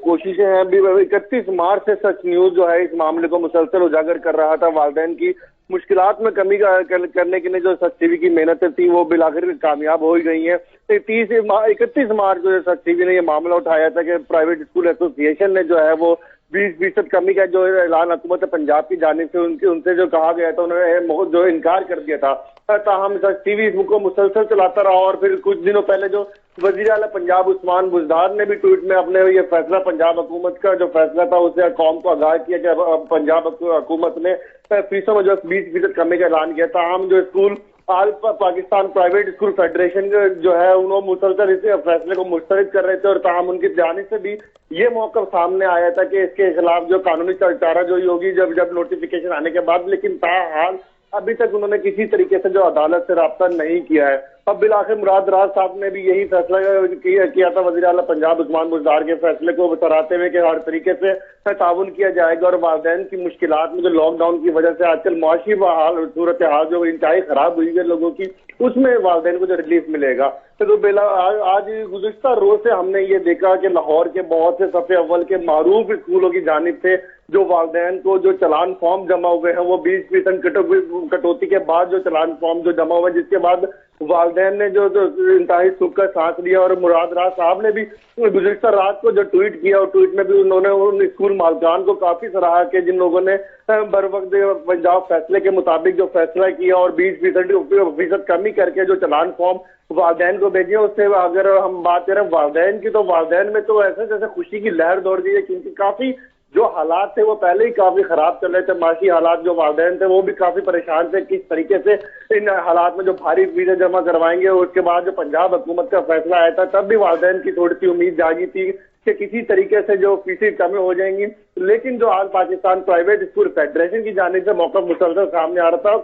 कोशिशें हैं। अभी 31 मार्च से सच न्यूज जो है इस मामले को मुसलसल उजागर कर रहा था। वालिदैन की मुश्किलात में कमी करने के लिए जो सच टीवी की मेहनतें थी वो बिलाखिर कामयाब हो ही गई हैं। 31 मार्च को सच टीवी ने ये मामला उठाया था कि प्राइवेट स्कूल एसोसिएशन ने जो है वो 20% कमी का जो ऐलान हुकूमत पंजाब की जानिब से उनसे जो कहा गया था उन्होंने जो इनकार कर दिया था। ताहम सच टीवी को मुसलसल चलाता रहा और फिर कुछ दिनों पहले जो वजीर आला पंजाब उस्मान बुज़दार ने भी ट्वीट में अपने ये फैसला पंजाब हुकूमत का जो फैसला था उससे कौम को आगाह किया कि पंजाब हुकूमत ने फीसों में जो 20% कमी का ऐलान किया था। हम जो स्कूल आल पाकिस्तान प्राइवेट स्कूल फेडरेशन जो है उन्होंने मुसलसल इस फैसले को मुस्तरद कर रहे थे और ताहम उनकी जानिब से भी ये मौक़िफ़ सामने आया था कि इसके खिलाफ जो कानूनी चाराजोई होगी जब नोटिफिकेशन आने के बाद, लेकिन ताहाल अभी तक उन्होंने किसी तरीके से जो अदालत से राब्ता नहीं किया है। अब बिलाखिर मुराद राज साहब ने भी यही फैसला किया था वज़ीर आला पंजाब उस्मान बुज़दार के फैसले को सराहते हुए कि हर तरीके से ताउन किया जाएगा और वालिदैन की मुश्किलात में जो लॉकडाउन की वजह से आजकल मुआशी सूरत हाल जो इंतहाई खराब हुई है लोगों की, उसमें वालिदैन को जो रिलीफ मिलेगा। तो आज गुज़िश्ता रोज से हमने ये देखा कि लाहौर के बहुत से सफ़े अव्वल के मारूफ स्कूलों की जानिब से जो वालिदैन को जो चलान फॉर्म जमा हुए हैं वो 20% कटौती के बाद जो चलान फॉर्म जो जमा हुए, जिसके बाद वालिदैन ने जो इंतहाई सुख का सांस लिया। और मुराद राज साहब ने भी गुज़िश्ता रात को जो ट्वीट किया और ट्वीट में भी उन्होंने उन स्कूल मालकान को काफी सराहा कि जिन लोगों ने बर वक्त पंजाब फैसले के मुताबिक जो फैसला किया और 20% कमी करके जो चलान फॉर्म वालिदैन को भेजिए। उससे अगर हम बात करें वालिदैन की तो वालिदैन में तो ऐसे जैसे खुशी की लहर दौड़ गई है, क्योंकि काफी जो हालात थे वो पहले ही काफी खराब चल रहे थे। माशी हालात जो वालिदैन थे वो भी काफी परेशान थे किस तरीके से इन हालात में जो भारी फीसें जमा करवाएंगे। उसके बाद जो पंजाब हुकूमत का फैसला आया था तब भी वालिदैन की थोड़ी सी उम्मीद जागी थी कि किसी तरीके से जो फीसें कम हो जाएंगी, लेकिन जो आज पाकिस्तान प्राइवेट स्कूल फेडरेशन की जानिब से मौक़िफ़ मुसलसल सामने आ रहा था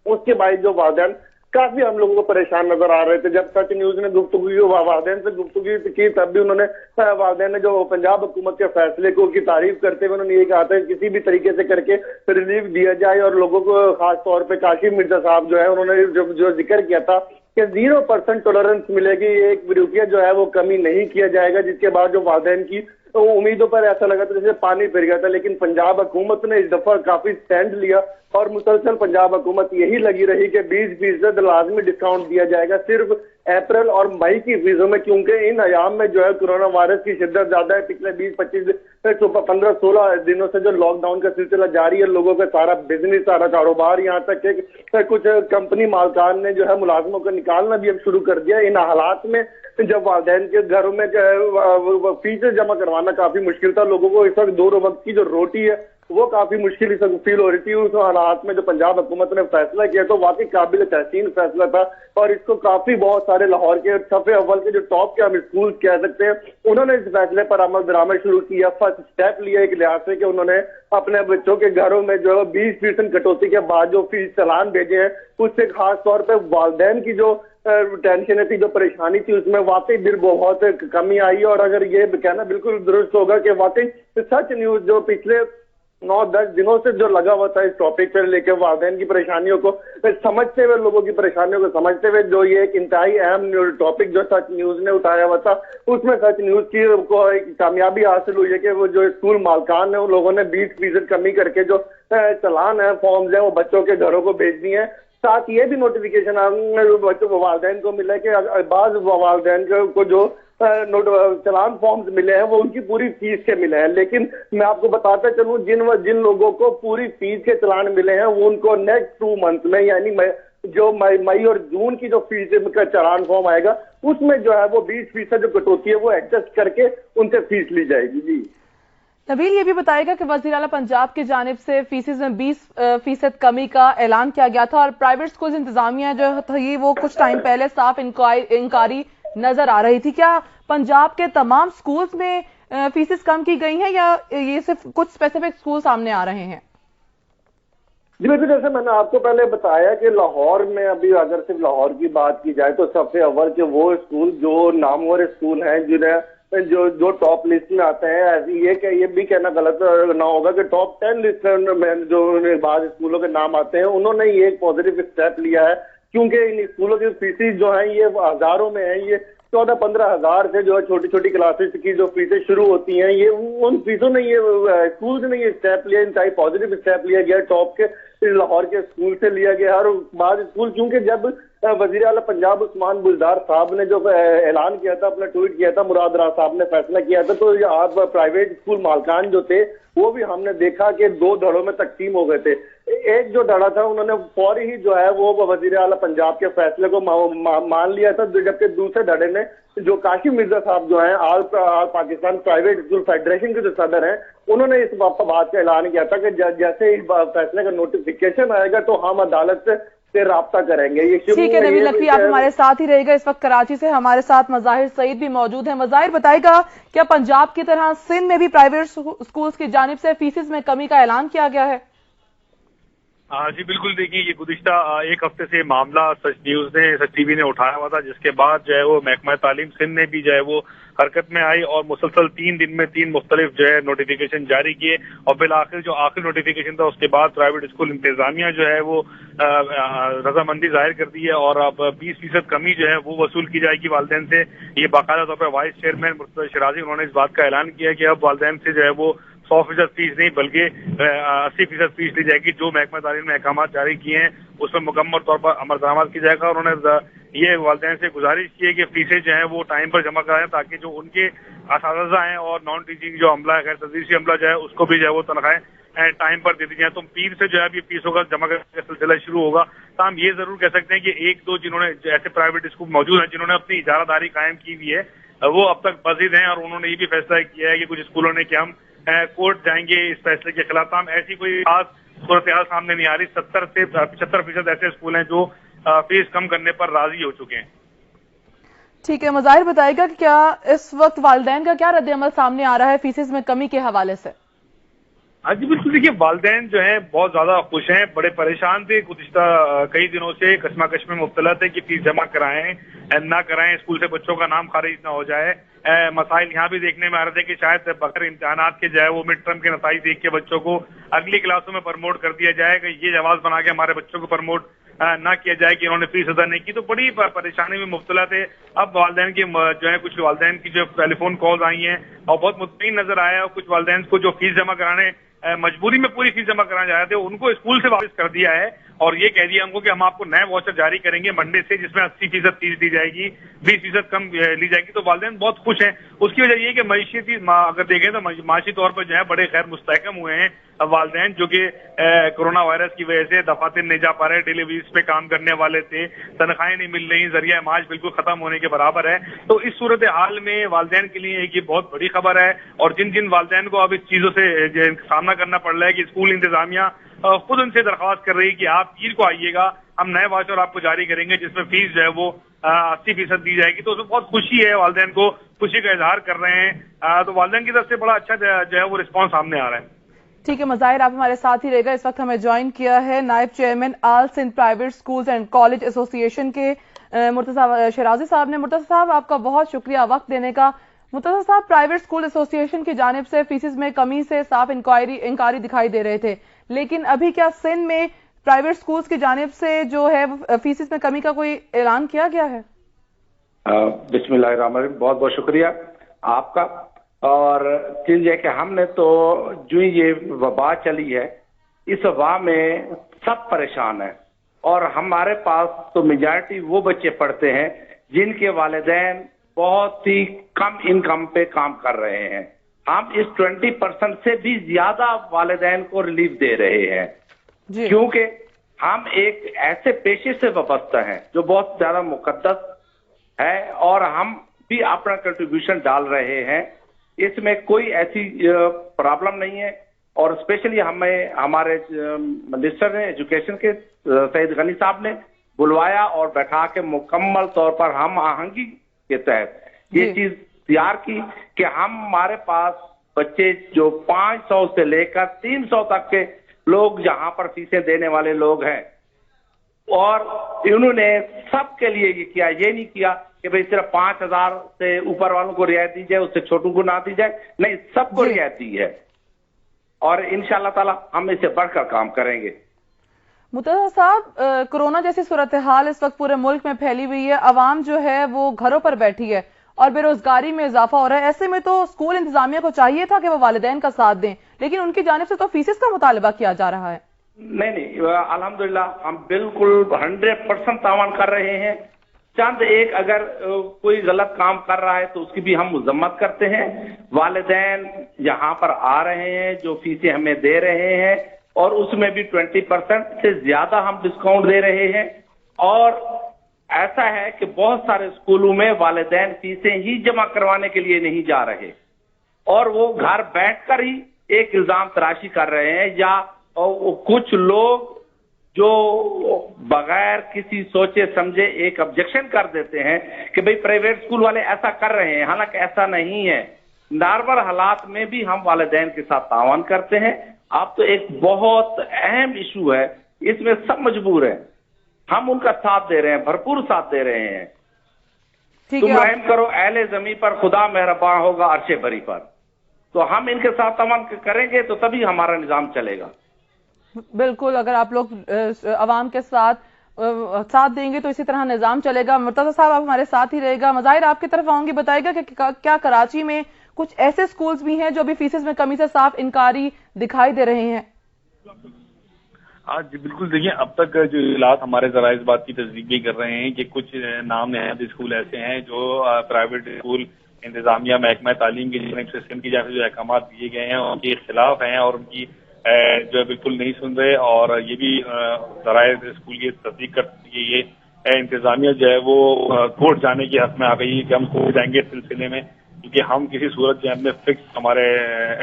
उसके बाद जो वालिदैन काफी हम लोगों को परेशान नजर आ रहे थे। जब सच न्यूज ने गुफ्तगू वालिदैन से गुफ्तगू की तब भी उन्होंने वालिदैन ने जो पंजाब हुकूमत के फैसले को की तारीफ करते हुए उन्होंने ये कहा था कि किसी भी तरीके से करके रिलीफ दिया जाए और लोगों को खास तौर पे काशिम मिर्जा साहब जो है उन्होंने जो जिक्र किया था कि 0% टॉलरेंस मिलेगी, एक भी रुपया जो है वो कमी नहीं किया जाएगा, जिसके बाद जो वालिदैन की तो उम्मीदों पर ऐसा लगा था जैसे पानी फिर गया था। लेकिन पंजाब हुकूमत ने इस दफा काफी स्टैंड लिया और मुसलसल पंजाब हुकूमत यही लगी रही कि 20% लाजमी डिस्काउंट दिया जाएगा सिर्फ अप्रैल और मई की फीसों में, क्योंकि इन अयाम में जो है कोरोना वायरस की शिद्दत ज्यादा है। पिछले 20-25 15-16 दिनों से जो लॉकडाउन का सिलसिला जारी है, लोगों का सारा बिजनेस सारा कारोबार, यहाँ तक कि कुछ कंपनी मालकान ने जो है मुलाजमों को निकालना भी अब शुरू कर दिया। इन हालात में जब वालिदैन के घरों में फीसें जमा करवाना काफी मुश्किल था, लोगों को इस वक्त 2 वक्त की जो रोटी है वो काफी मुश्किल इस वक्त फील हो रही थी। उस हालात में जो पंजाब हुकूमत ने फैसला किया तो वाकई काबिल तहसीन फैसला था और इसको काफी बहुत सारे लाहौर के सफे अव्वल के जो टॉप के हम स्कूल कह सकते हैं उन्होंने इस फैसले पर अमल दरामद शुरू किया। फर्स्ट स्टेप लिया एक लिहाज से कि उन्होंने अपने बच्चों के घरों में जो 20% कटौती के बाद जो फीस चलान भेजे हैं उससे खास तौर पर वालिदैन की जो टेंशन थी, जो परेशानी थी, उसमें वाकई बिल बहुत कमी आई। और अगर ये कहना बिल्कुल दुरुस्त होगा कि वाकई सच न्यूज जो पिछले 9-10 दिनों से जो लगा हुआ था इस टॉपिक पर लेकर वालिदैन की परेशानियों को समझते हुए, लोगों की परेशानियों को समझते हुए जो ये एक इंतहाई अहम टॉपिक जो सच न्यूज ने उठाया हुआ था उसमें सच न्यूज की को एक कामयाबी हासिल हुई है कि वो जो स्कूल मालकान है उन लोगों ने 20% कमी करके जो चलान है फॉर्म्स है वो बच्चों के घरों को भेज दिए हैं। साथ ये भी नोटिफिकेशन बच्चों को वालिदैन को मिला है कि बाज वालिदैन को जो चलान फॉर्म्स मिले हैं वो उनकी पूरी फीस के मिले हैं। लेकिन मैं आपको बताता चलूं जिन लोगों को पूरी फीस के चलान मिले हैं वो उनको नेक्स्ट 2 मंथ में यानी जो मई और जून की जो फीस का चलान फॉर्म आएगा उसमें जो है वो 20% जो कटौती है वो एडजस्ट करके उनसे फीस ली जाएगी। जी नबील, ये भी बताएगा कि वज़ीर आला पंजाब की जानिब से फीसेज में 20% कमी का ऐलान किया गया था और प्राइवेट स्कूल इंतजामिया जो थी वो कुछ टाइम पहले साफ इंकारी नजर आ रही थी। क्या पंजाब के तमाम स्कूल्स में फीसेस कम की गई हैं या ये सिर्फ कुछ स्पेसिफिक स्कूल सामने आ रहे हैं? जी बिल्कुल, जैसे मैंने आपको पहले बताया कि लाहौर में अभी अगर सिर्फ लाहौर की बात की जाए तो सबसे अव्वल के वो स्कूल जो नामवर स्कूल हैं जिन्हें जो टॉप लिस्ट में आते हैं, ये भी कहना गलत ना होगा कि टॉप 10 लिस्ट में जो बाद स्कूलों के नाम आते हैं उन्होंने ये एक पॉजिटिव स्टेप लिया है, क्योंकि इन स्कूलों की फीसिस जो हैं ये हजारों में हैं, ये 14-15 हज़ार से जो है छोटी छोटी क्लासेस की जो फीसें शुरू होती हैं, ये उन फीसों ने ये स्कूल ने ये स्टेप लिया, इंतहाई पॉजिटिव स्टेप लिया गया टॉप के लाहौर के स्कूल से लिया गया। और बाद स्कूल क्योंकि जब वजीर आला पंजाब उस्मान बुलदार साहब ने जो ऐलान किया था, अपना ट्वीट किया था, मुराद राज साहब ने फैसला किया था, तो आप प्राइवेट स्कूल मालकान जो थे वो भी हमने देखा कि 2 धड़ों में तकसीम हो गए थे। एक जो धड़ा था उन्होंने फौरी ही जो है वो वजीर आला पंजाब के फैसले को मान लिया था, जबकि दूसरे धड़े ने जो काशिम मिर्जा साहब जो हैं all Pakistan private school federation के जो सदर हैं, उन्होंने इस बात का ऐलान किया था कि जैसे इस फैसले का नोटिफिकेशन आएगा तो हम अदालत से राब्ता करेंगे। ये ठीक है नबील नकवी, आप हमारे साथ ही रहेगा। इस वक्त कराची से हमारे साथ मज़ाहिर सईद भी मौजूद है। मज़ाहिर बताएगा, क्या पंजाब की तरह सिंध में भी प्राइवेट स्कूल्स की जानिब से फीसिस में कमी का ऐलान किया गया है? जी बिल्कुल, देखिए ये गुज़िश्ता एक हफ्ते से मामला सच न्यूज़ ने, सच टीवी ने उठाया हुआ था, जिसके बाद जो है वो महकमा तालीम सिंध ने भी जो है वो हरकत में आई और मुसलसल 3 दिन में 3 मुख्तलिफ जो है नोटिफिकेशन जारी किए और बिल आखिर जो आखिरी नोटिफिकेशन था उसके बाद प्राइवेट स्कूल इंतजामिया जो है वो रजामंदी जाहिर कर दी है और अब 20% कमी जो है वो वसूल की जाएगी वालिदैन से। ये बाकायदा तौर पर वाइस चेयरमैन मुर्तज़ा शिराजी उन्होंने इस बात का ऐलान किया कि अब वालिदैन से जो है वो 100% फीस नहीं बल्कि 80% फीस ली जाएगी। जो महकमा तालीम ने अहकाम जारी किए हैं उसमें मुकम्मल तौर पर अमल दरामद की जाएगा। उन्होंने ये वालिदैन से गुजारिश की है कि फीसें जो हैं वो टाइम पर जमा कराएं ताकि जो उनके असातिज़ा हैं और नॉन टीचिंग जो अमला है, गैर तदरीसी अमला जो है उसको भी जो है वो तनख्वाहें टाइम पर दे दी जाए। तो पीर से जो है अभी फीसों का जमा करने का सिलसिला शुरू होगा। तो हम ये जरूर कह सकते हैं कि 1-2 जिन्होंने ऐसे प्राइवेट स्कूल मौजूद हैं जिन्होंने अपनी इजारादारी कायम की हुई है, वो अब तक बज़िद हैं और उन्होंने ये भी फैसला किया है कि कुछ स्कूलों ने कि हम कोर्ट जाएंगे इस फैसले के खिलाफ। हम ऐसी कोई खास सूरत हाल सामने नहीं आ रही। 70 से 75% ऐसे स्कूल हैं जो फीस कम करने पर राजी हो चुके हैं। ठीक है, मज़ाहिर बताएगा कि क्या इस वक्त वालिदैन का क्या रद्द-ए-अमल सामने आ रहा है फीसिस में कमी के हवाले से? हाँ जी बिल्कुल, देखिए वालिदैन जो है बहुत ज्यादा खुश हैं, बड़े परेशान थे गुज़िश्ता कई दिनों से, कशमकश में मुब्तला थे कि फीस जमा कराएं ना कराएं, स्कूल से बच्चों का नाम खारिज ना हो जाए। मसाइल यहाँ भी देखने में आ रहे थे कि शायद बगैर इम्तिहानात के जाए वो मिड टर्म के नतीजे देख के बच्चों को अगली क्लासों में प्रमोट कर दिया जाए, कि ये जवाब बना के हमारे बच्चों को प्रमोट ना किया जाए कि उन्होंने फीस अदा नहीं की। तो बड़ी परेशानी में मुब्तला थे। अब वालिदैन की जो है कुछ वालिदैन की जो टेलीफोन कॉल्स आई हैं और बहुत मुतमईन नजर आया और कुछ वालिदैन को जो फीस जमा कराने मजबूरी में पूरी फीस जमा कराने जा रहे थे उनको स्कूल से वापस कर दिया है और ये कह दिया हमको कि हम आपको नए वाउचर जारी करेंगे मंडे से, जिसमें 80% फीस दी जाएगी, 20% कम ली जाएगी। तो वालिदैन बहुत खुश हैं। उसकी वजह ये कि मईशती अगर देखें तो माशी तौर पर जो है बड़े खैर मुस्तहकम हुए हैं वालिदैन, जो कि कोरोना वायरस की वजह से दफातर नहीं जा पा रहे, डिलीवरीज पे काम करने वाले थे, तनख्वाहें नहीं मिल रही, जरिया माश बिल्कुल खत्म होने के बराबर है। तो इस सूरत हाल में वालिदैन के लिए एक ये बहुत बड़ी खबर है और जिन जिन वालिदैन को अब इस चीजों से सामना करना पड़ रहा है कि स्कूल इंतजामिया खुद उनसे दरख्वास्त कर रही है कि आप पीर को आइएगा, हम नए वाउचर आपको जारी करेंगे जिसमें फीस जो है वो 80% दी जाएगी। तो उसमें बहुत खुशी है, वालिदैन को खुशी का इजहार कर रहे हैं। तो वालिदैन की तरफ से बड़ा अच्छा जो है वो रिस्पॉन्स सामने आ रहा है। ठीक है मज़ाहिर, आप हमारे साथ ही रहेगा। इस वक्त हमें ज्वाइन किया है नायब चेयरमैन आल सिंध प्राइवेट स्कूल्स एंड कॉलेज एसोसिएशन के मुर्तज़ा शिराजी साहब ने। मुर्तज़ा साहब, आपका बहुत शुक्रिया वक्त देने का। मुर्तज़ा साहब, प्राइवेट स्कूल एसोसिएशन की जानिब से फीसिस में कमी से साफ इंकारी दिखाई दे रहे थे, लेकिन अभी क्या सिंध में प्राइवेट स्कूल्स की जानिब से जो है फीसिस में कमी का कोई ऐलान किया गया है? बिस्मिल्लाहिर्रहमानिर्रहीम, बहुत बहुत शुक्रिया आपका। और चीज है कि हमने तो जो ये वबा चली है, इस वबा में सब परेशान है और हमारे पास तो मेजॉरिटी वो बच्चे पढ़ते हैं जिनके वालिदैन बहुत ही कम इनकम पे काम कर रहे हैं। हम इस 20% से भी ज्यादा वालिदैन को रिलीफ दे रहे हैं क्योंकि हम एक ऐसे पेशे से वाबस्ता हैं जो बहुत ज्यादा मुकद्दस है और हम भी अपना कंट्रीब्यूशन डाल रहे हैं। इसमें कोई ऐसी प्रॉब्लम नहीं है और स्पेशली हमें हमारे मिनिस्टर ने एजुकेशन के सईद गनी साहब ने बुलवाया और बैठा के मुकम्मल तौर पर हम आहंगी के तहत ये चीज तैयार की कि हमारे पास बच्चे जो 500 से लेकर 300 तक के लोग जहां पर फीसें देने वाले लोग हैं और इन्होंने सबके लिए ये किया, ये नहीं किया कि भाई सिर्फ 5000 से ऊपर वालों को रियायत दी जाए, उससे छोटों को ना दी जाए, नहीं सबको रियायत दी है और इंशाअल्लाह ताला हम इससे बढ़कर काम करेंगे। मुर्तजा साहब, कोरोना जैसी सूरत-ए-हाल इस वक्त पूरे मुल्क में फैली हुई है, अवाम जो है वो घरों पर बैठी है और बेरोजगारी में इजाफा हो रहा है। ऐसे में तो स्कूल इंतजामिया को चाहिए था कि वो वालिदैन का साथ दें, लेकिन उनकी जानिब से तो फीसेस का मुतालबा किया जा रहा है। नहीं, अल्हम्दुलिल्लाह हम बिल्कुल 100% तावन कर रहे हैं। चंद एक अगर कोई गलत काम कर रहा है तो उसकी भी हम मजम्मत करते हैं। वालिदैन यहाँ पर आ रहे हैं, जो फीसें हमें दे रहे हैं और उसमें भी 20% से ज्यादा हम डिस्काउंट दे रहे हैं। और ऐसा है कि बहुत सारे स्कूलों में वालिदैन फीसें ही जमा करवाने के लिए नहीं जा रहे और वो घर बैठकर ही एक इल्जाम तराशी कर रहे हैं, या कुछ लोग जो बगैर किसी सोचे समझे एक ऑब्जेक्शन कर देते हैं कि भाई प्राइवेट स्कूल वाले ऐसा कर रहे हैं, हालांकि ऐसा नहीं है। नॉर्मल हालात में भी हम वालिदैन के साथ तावन करते हैं। अब तो एक बहुत अहम इशू है, इसमें सब मजबूर हैं, हम उनका साथ दे रहे हैं, भरपूर साथ दे रहे हैं। तुम रहम करो अहले ज़मीं पर, खुदा मेहरबान होगा अर्शे बरी पर। तो हम इनके साथ तावन करेंगे तो तभी हमारा निजाम चलेगा। बिल्कुल, अगर आप लोग अवाम के साथ देंगे तो इसी तरह निजाम चलेगा। मुर्तजा साहब, आप हमारे साथ ही रहेगा। मज़ाहिर आपकी तरफ आऊंगी, बताएगा कि क्या कराची में कुछ ऐसे स्कूल्स भी हैं जो भी फीसेस में कमी से साफ इनकारी दिखाई दे रहे हैं? हाँ जी बिल्कुल, देखिए अब तक जो इलाज हमारे जरा इस बात की तस्दीक भी कर रहे हैं कि कुछ नाम नहायत स्कूल ऐसे हैं जो प्राइवेट स्कूल इंतजामिया महकमा तालीम की सिस्टम की जैसे जो अहकाम दिए गए हैं उनके खिलाफ हैं और उनकी जो है बिल्कुल नहीं सुन रहे। और ये भी जराए स्कूल की तस्दीक करती है, ये इंतजामिया जो है वो कोर्ट जाने की हक में आ गई कि हम कोर्ट जाएंगे इस सिलसिले में, क्योंकि हम किसी सूरत जो है फिक्स हमारे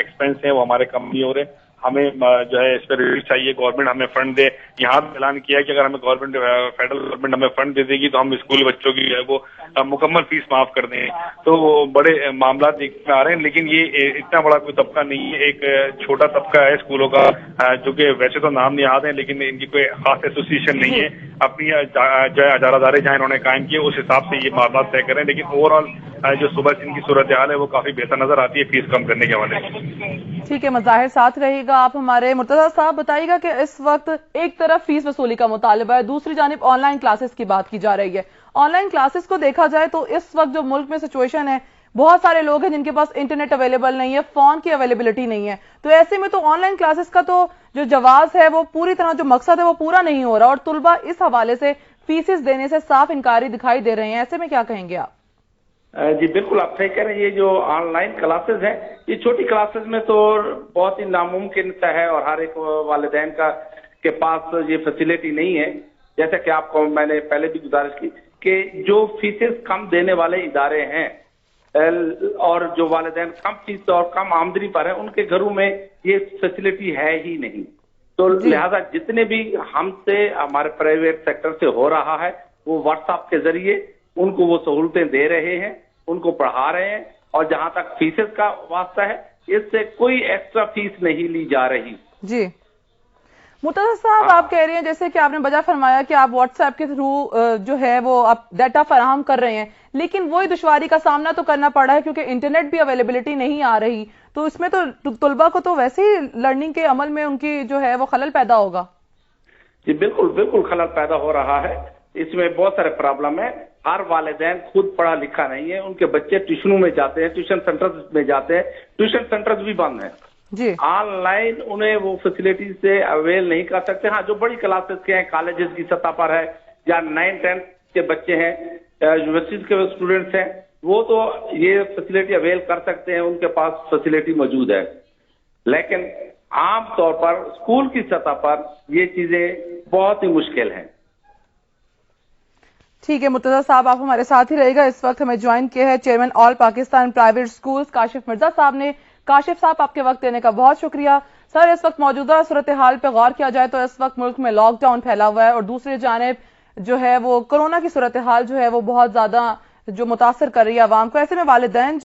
एक्सपेंस हैं वो हमारे कम नहीं हो रहे। हमें जो है इस पर रिलीफ चाहिए, गवर्नमेंट हमें फंड दे। यहाँ ऐलान किया है कि अगर हमें फेडरल गवर्नमेंट हमें फंड दे देगी तो हम स्कूल बच्चों की जो है वो मुकम्मल फीस माफ कर दें। तो बड़े मामला देखने में आ रहे हैं, लेकिन ये इतना बड़ा कोई तबका नहीं है, एक छोटा तबका है स्कूलों का, जो कि वैसे तो नाम नहीं याद है लेकिन इनकी कोई खास एसोसिएशन नहीं है। अपनी जो है अजारादारे जहाँ इन्होंने कायम किए उस हिसाब से ये मामला तय करें, लेकिन ओवरऑल जो सुबह इनकी सूरत हाल है वो काफी बेहतर नजर आती है फीस कम करने के हवाले से। ठीक है, मज़ाहिर साथ रहेगा आप हमारे। मुर्तजा साहब, बताइएगा कि इस वक्त एक तरफ फीस वसूली का मुतालबा है, दूसरी जानिब ऑनलाइन क्लासेस की बात की जा रही है। ऑनलाइन क्लासेस को देखा जाए तो इस वक्त जो मुल्क में सिचुएशन है, बहुत सारे लोग हैं जिनके पास इंटरनेट अवेलेबल नहीं है, फोन की अवेलेबिलिटी नहीं है, तो ऐसे में तो ऑनलाइन क्लासेस का तो जो जवाब है वो पूरी तरह जो मकसद है वो पूरा नहीं हो रहा और तुलबा इस हवाले से फीसेस देने से साफ इनकारी दिखाई दे रहे हैं। ऐसे में क्या कहेंगे आप? जी बिल्कुल, आप सही कह रहे हैं। ये जो ऑनलाइन क्लासेस हैं, ये छोटी क्लासेस में तो बहुत ही नामुमकिन सा है और हर एक वालिदैन के पास ये फैसिलिटी नहीं है। जैसा कि आपको मैंने पहले भी गुजारिश की कि जो फीसेस कम देने वाले इदारे हैं और जो वालिदैन कम फीस और कम आमदनी पर है, उनके घरों में ये फैसिलिटी है ही नहीं। तो लिहाजा जितने भी हमसे हमारे प्राइवेट सेक्टर से हो रहा है वो व्हाट्सएप के जरिए उनको वो सहूलतें दे रहे हैं, उनको पढ़ा रहे हैं। और जहां तक फीसेस का वास्ता है, इससे कोई एक्स्ट्रा फीस नहीं ली जा रही। जी मुर्तजा साहब, आप कह रहे हैं जैसे कि आपने बजा फरमाया कि आप व्हाट्सएप के थ्रू जो है वो आप डाटा फराहम कर रहे हैं, लेकिन वही दुश्वारी का सामना तो करना पड़ा है क्योंकि इंटरनेट भी अवेलेबिलिटी नहीं आ रही, तो इसमें तो तुलबा को तो वैसे ही लर्निंग के अमल में उनकी जो है वो खलल पैदा होगा। जी बिल्कुल बिल्कुल खलल पैदा हो रहा है। इसमें बहुत सारे प्रॉब्लम है। हर वालिदैन खुद पढ़ा लिखा नहीं है, उनके बच्चे ट्यूशनों में जाते हैं, ट्यूशन सेंटर्स में जाते हैं, ट्यूशन सेंटर्स भी बंद हैं जी। ऑनलाइन उन्हें वो फैसिलिटी से अवेल नहीं कर सकते। हाँ, जो बड़ी क्लासेस के हैं, कॉलेजेस की सतह पर है या 9-10 के बच्चे हैं, यूनिवर्सिटी के स्टूडेंट्स हैं, वो तो ये फैसिलिटी अवेल कर सकते हैं, उनके पास फैसिलिटी मौजूद है। लेकिन आम तौर पर स्कूल की सतह पर ये चीजें बहुत ही मुश्किल हैं। ठीक है मुर्तजा साहब, आप हमारे साथ ही रहेगा। इस वक्त हमें ज्वाइन किया है chairman all Pakistan private schools Kashif Mirza साहब ने। काशिफ साहब, आपके वक्त देने का बहुत शुक्रिया। सर, इस वक्त मौजूदा सूरत हाल पे गौर किया जाए तो इस वक्त मुल्क में लॉकडाउन फैला हुआ है और दूसरी जानिब जो है वो कोरोना की सूरत हाल जो है वो बहुत ज्यादा जो मुतासर कर रही है आवाम को। ऐसे में वालिदैन